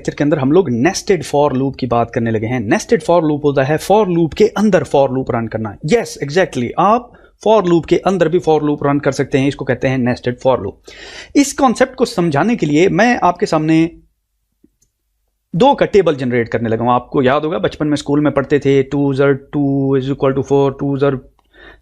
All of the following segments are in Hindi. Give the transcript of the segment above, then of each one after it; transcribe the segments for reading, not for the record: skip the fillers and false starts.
लेक्चर के अंदर हम लोग नेस्टेड फॉर लूप की बात करने लगे हैं। नेस्टेड फॉर लूप होता है फॉर लूप के अंदर फॉर लूप रन करना। यस एग्जैक्टली, आप फॉर लूप के अंदर भी फॉर लूप रन कर सकते हैं, इसको कहते हैं नेस्टेड फॉर लूप। इस कॉन्सेप्ट को समझाने के लिए मैं आपके सामने दो का टेबल जनरेट करने लगा हूं। आपको याद होगा बचपन में स्कूल में पढ़ते थे 2 is equal to 4, 2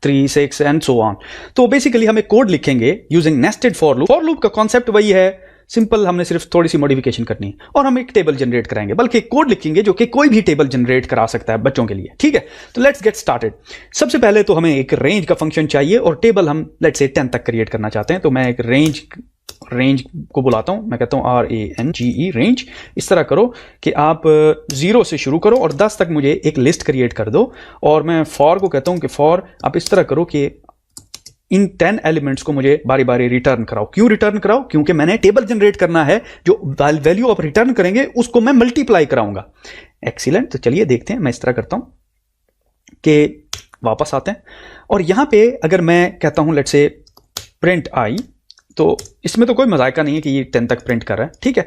3 6 and so on. तो बेसिकली हम एक कोड लिखेंगे using nested for loop. For loop का कॉन्सेप्ट वही है, सिंपल, हमने सिर्फ थोड़ी सी मॉडिफिकेशन करनी है और हम एक टेबल जनरेट कराएंगे, बल्कि एक कोड लिखेंगे जो कि कोई भी टेबल जनरेट करा सकता है बच्चों के लिए। ठीक है, तो लेट्स गेट स्टार्टेड। सबसे पहले तो हमें एक रेंज का फंक्शन चाहिए और टेबल हम लेट्स से 10 तक क्रिएट करना चाहते हैं। तो मैं एक रेंज को बुलाता हूं, मैं कहता हूं RANGE रेंज। इस तरह करो कि आप 0 से शुरू करो और 10 तक मुझे एक लिस्ट क्रिएट कर दो। और मैं फॉर को कहता हूं कि फॉर आप इस तरह करो कि इन 10 एलिमेंट्स को मुझे बारी बारी रिटर्न कराओ। क्यों रिटर्न कराओ? क्योंकि मैंने टेबल जनरेट करना है, जो वैल्यू आप रिटर्न करेंगे उसको मैं मल्टीप्लाई कराऊंगा। एक्सीलेंट, तो चलिए देखते हैं। मैं इस तरह करता हूं कि वापस आते हैं और यहां पे अगर मैं कहता हूं लेट्स से प्रिंट आई, तो इसमें तो कोई मजाका नहीं है कि ये 10 तक प्रिंट कर रहा है। ठीक है,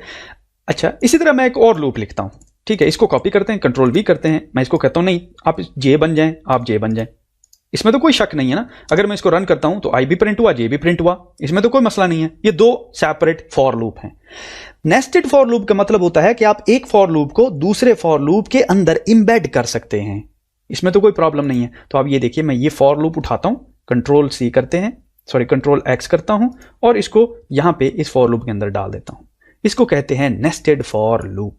अच्छा, इसी तरह मैं एक और लूप लिखता हूं। ठीक है, इसको कॉपी करते हैं, कंट्रोल V करते हैं। मैं इसको कहता हूं नहीं, आप J बन जाएं, आप J बन जाएं। इसमें तो कोई शक नहीं है ना। अगर मैं इसको रन करता हूं तो I भी प्रिंट हुआ, J भी प्रिंट हुआ, इसमें तो कोई मसला नहीं है। ये दो सेपरेट फॉर लूप हैं। नेस्टेड फॉर लूप का मतलब होता है कि आप एक फॉर लूप को दूसरे फॉर लूप के अंदर इंबेड कर सकते हैं, इसमें तो कोई प्रॉब्लम नहीं है। तो आप ये देखिए, मैं ये फॉर लूप उठाता हूं, कंट्रोल X करता हूं और इसको यहां पे इस फॉर लूप के अंदर डाल देता हूं। इसको कहते हैं नेस्टेड फॉर लूप,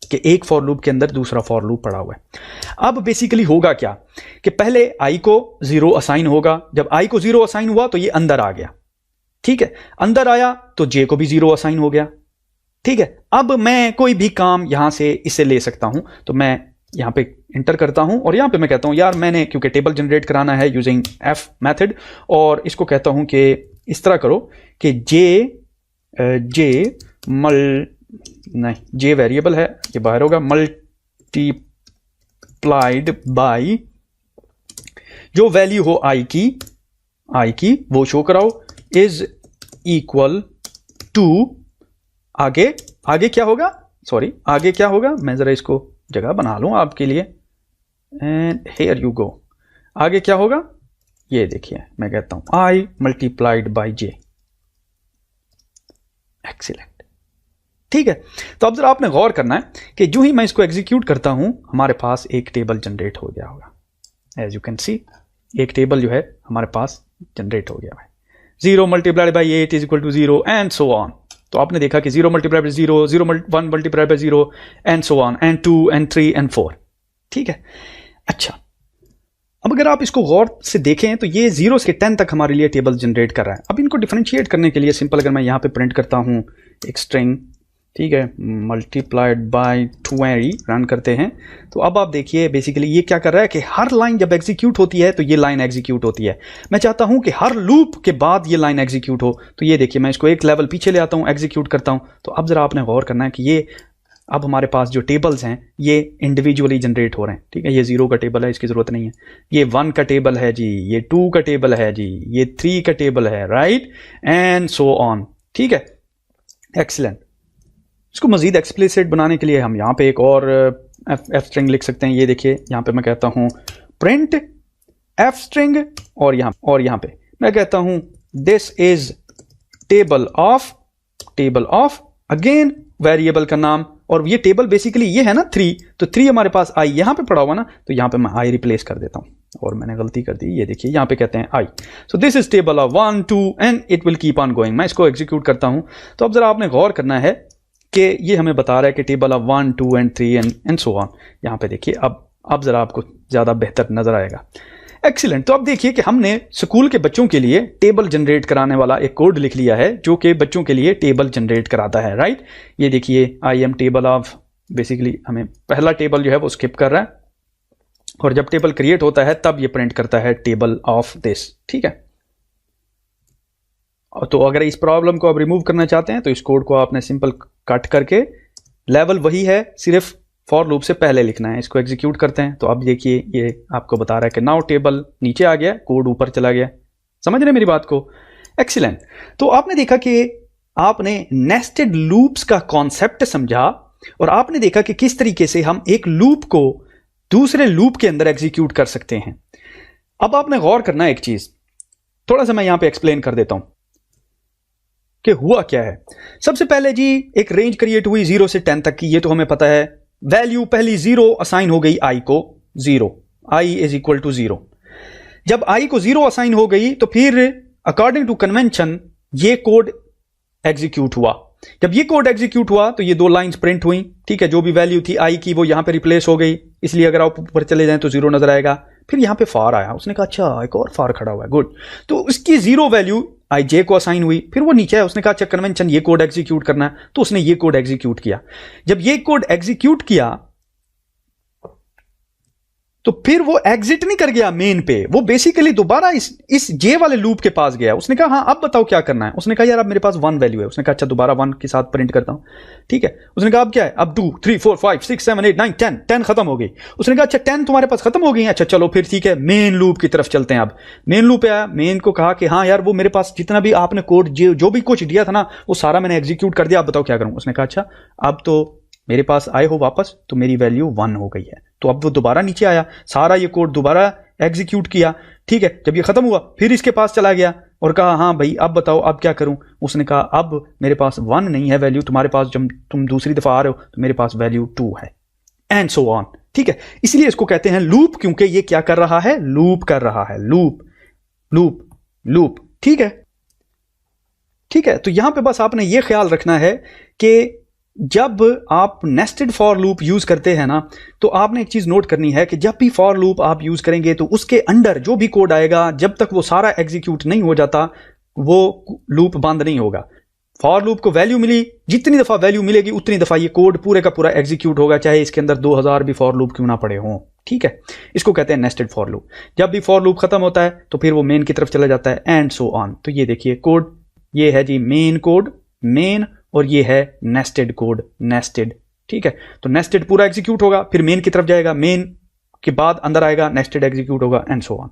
कि एक फॉर लूप के अंदर दूसरा फॉर लूप पड़ा हुआ है। अब बेसिकली होगा क्या कि पहले I को 0 असाइन होगा। जब I को 0 असाइन हुआ तो ये अंदर आ गया। ठीक है, अंदर आया तो J को भी 0 असाइन हो गया। ठीक है, अब मैं कोई भी काम यहां से इसे ले सकता हूं। तो मैं यहां पे इंटर करता हूं और यहां पे मैं कहता हूं यार मैंने क्योंकि टेबल जनरेट कराना है यूजिंग F मेथड, और इसको कहता हूं कि इस तरह करो कि J वेरिएबल है, ये बाहर होगा, मल्टीप्लाइड बाय जो वैल्यू हो I की वो शो कराओ, इज इक्वल टू आगे क्या होगा, आगे क्या होगा, मैं जरा इसको जगह बना लूं आपके लिए, एंड हियर यू गो। आगे क्या होगा, ये देखिए, मैं कहता हूं I multiplied by J। Excellent, ठीक है। तो अब जरा आपने गौर करना है कि जो ही मैं इसको एग्जीक्यूट करता हूं हमारे पास एक टेबल जनरेट हो गया होगा। एज यू कैन सी, एक टेबल जो है हमारे पास जनरेट हो गया है। 0 multiplied by 8 is equal to 0 and so on. तो आपने देखा कि 0 multiplied by 0, 1 multiplied by 0 and so on, and 2 and 3 and 4। ठीक है, अच्छा, अब अगर आप इसको गौर से देखें तो ये 0 से 10 तक हमारे लिए टेबल जनरेट कर रहा है। अब इनको डिफरेंशिएट करने के लिए सिंपल, अगर मैं यहां पे प्रिंट करता हूं एक स्ट्रिंग, ठीक है, मल्टीप्लाइड बाय 20 रन करते हैं, तो अब आप देखिए बेसिकली ये क्या कर रहा है कि हर लाइन जब एग्जीक्यूट होती है तो ये लाइन एग्जीक्यूट होती है। मैं चाहता हूं कि हर लूप के बाद ये लाइन एग्जीक्यूट हो, तो ये देखिए मैं इसको एक लेवल पीछे ले आता हूं, एग्जीक्यूट करता हूं। तो अब जरा आपने गौर करना है कि ये अब हमारे पास जो टेबल्स हैं ये इंडिविजुअली जनरेट हो रहे हैं। ठीक है, ये 0 का टेबल है, इसकी जरूरत नहीं है। ये 1 का टेबल है जी, ये 2 का टेबल है जी, ये 3 का टेबल है, राइट, एंड सो ऑन। ठीक है, एक्सीलेंट। इसको मजीद एक्सप्लिसिट बनाने के लिए हम यहाँ पे एक और एफ स्ट्रिंग लिख सकते हैं। ये देखिए, यहाँ पे मैं कहता हूँ प्रिंट एफ स्ट्रिंग, और यहाँ पे मैं कहता हूँ this is table of again variable का नाम, और ये टेबल बेसिकली ये है ना 3, तो 3 हमारे पास I यहाँ पे पड़ा हुआ ना, तो यहाँ पे मैं I रिप्लेस कर देता हूँ, और मैंने गलती कर दी। ये देखिए यहाँ पे कहते हैं I, so this is table of 1 2 and it will keep on going. मैं इसको एग्जीक्यूट करता हूँ, तो अब जरा आपने गौर करना है कि ये हमें बता रहा है कि table of 1 2 and 3 and so on. यहाँ पे देखिए, अब जरा आपको ज्यादा बेहतर नजर आएगा। एक्सीलेंट। तो अब देखिए कि हमने स्कूल के बच्चों के लिए टेबल जनरेट कराने वाला एक कोड लिख लिया है जो कि बच्चों के लिए टेबल जनरेट कराता है, राइट। ये देखिए, I am table of, basically हमें पहला टेबल जो है वो स्किप कर रहा है, और जब टेबल क्रिएट होता है तब ये प्रिंट करता है टेबल ऑफ दिस। ठीक है, तो अगर इस प्रॉब्लम को आप रिमूव करना चाहते हैं तो इस कोड को आपने सिंपल कट करके, लेवल वही है, सिर्फ फॉर लूप से पहले लिखना है। इसको एग्जीक्यूट करते हैं, तो अब देखिए ये आपको बता रहा है कि नाउ टेबल नीचे आ गया, कोड ऊपर चला गया। समझ रहे मेरी बात को? एक्सीलेंट। तो आपने देखा कि आपने नेस्टेड लूप्स का कॉन्सेप्ट समझा और आपने देखा कि किस तरीके से हम एक लूप को दूसरे लूप के अंदर एग्जीक्यूट कर सकते हैं। अब आपने गौर करना है एक चीज, थोड़ा सा मैं यहां पे एक्सप्लेन कर देता हूं कि हुआ क्या है। सबसे पहले जी एक रेंज क्रिएट हुई 0 से 10 तक की, ये तो हमें पता है। वैल्यू पहली 0 असाइन हो गई आई को, 0, आई इज इक्वल टू 0। जब आई को 0 असाइन हो गई तो फिर अकॉर्डिंग टू कन्वेंशन ये कोड एग्जीक्यूट हुआ। जब ये कोड एग्जीक्यूट हुआ तो ये 2 लाइंस प्रिंट हुई, ठीक है। जो भी वैल्यू थी आई की वो यहां पे रिप्लेस हो गई, इसलिए अगर आप ऊपर चले जाएं तो 0 नजर आएगा। फिर यहां पे फार आया, उसने कहा अच्छा एक और फार खड़ा हुआ है, गुड। तो इसकी 0 वैल्यू आई जे को असाइन हुई। फिर वो नीचे है, उसने कहा अच्छा कन्वेंशन ये कोड एग्जीक्यूट करना है, तो उसने ये कोड एग्जीक्यूट किया। जब ये कोड एग्जीक्यूट किया तो फिर वो एग्जिट नहीं कर गया मेन पे, वो बेसिकली दोबारा इस जे वाले लूप के पास गया। उसने कहा हाँ अब बताओ क्या करना है। उसने कहा यार अब मेरे पास 1 वैल्यू है। उसने कहा अच्छा दोबारा 1 के साथ प्रिंट करता हूं, ठीक है। उसने कहा अब क्या है, अब 2 3 4 5 6 7 8 9 10 10 खत्म हो गई। उसने कहा अच्छा 10 तुम्हारे पास खत्म हो गई है, अच्छा चलो फिर ठीक है मेन लूप की तरफ चलते हैं। अब मेन लूप आया, मेन को कहा कि हाँ यार वो मेरे पास जितना भी आपने कोड जो भी कुछ दिया था ना वो सारा मैंने एग्जीक्यूट कर दिया, अब बताओ क्या करूं। उसने कहा अच्छा अब तो मेरे पास आए हो वापस तो मेरी वैल्यू 1 हो गई है। तो अब वो दोबारा नीचे आया, सारा ये कोड दोबारा एग्जीक्यूट किया, ठीक है। जब ये खत्म हुआ फिर इसके पास चला गया और कहा हाँ भाई अब बताओ अब क्या करूं। उसने कहा अब मेरे पास 1 नहीं है वैल्यू, तुम्हारे पास जब तुम दूसरी दफा आ रहे हो तो मेरे पास वैल्यू 2 है, एंड सो ऑन, ठीक है। इसलिए इसको कहते हैं लूप, क्योंकि ये क्या कर रहा है, लूप कर रहा है, लूप लूप लूप, ठीक है ठीक है। तो यहां पे बस आपने ये ख्याल रखना है कि जब आप नेस्टेड फॉर लूप यूज करते हैं ना तो आपने एक चीज नोट करनी है कि जब भी फॉर लूप आप यूज करेंगे तो उसके अंडर जो भी कोड आएगा जब तक वो सारा एग्जीक्यूट नहीं हो जाता वो लूप बंद नहीं होगा। फॉर लूप को वैल्यू मिली, जितनी दफा वैल्यू मिलेगी उतनी दफा ये कोड पूरे का पूरा एग्जीक्यूट होगा, चाहे इसके अंदर 2000 भी फॉर लूप क्यों ना पड़े हों, ठीक है। इसको कहते हैं नेस्टेड फॉर लूप। जब भी फॉर लूप खत्म होता है तो फिर वो मेन की तरफ चला जाता है, एंड सो ऑन। तो ये देखिए कोड, ये है जी मेन कोड, मेन, और ये है नेस्टेड कोड, नेस्टेड, ठीक है। तो नेस्टेड पूरा एग्जीक्यूट होगा, फिर मेन की तरफ जाएगा, मेन के बाद अंदर आएगा, नेस्टेड एग्जीक्यूट होगा, एंड सो ऑन।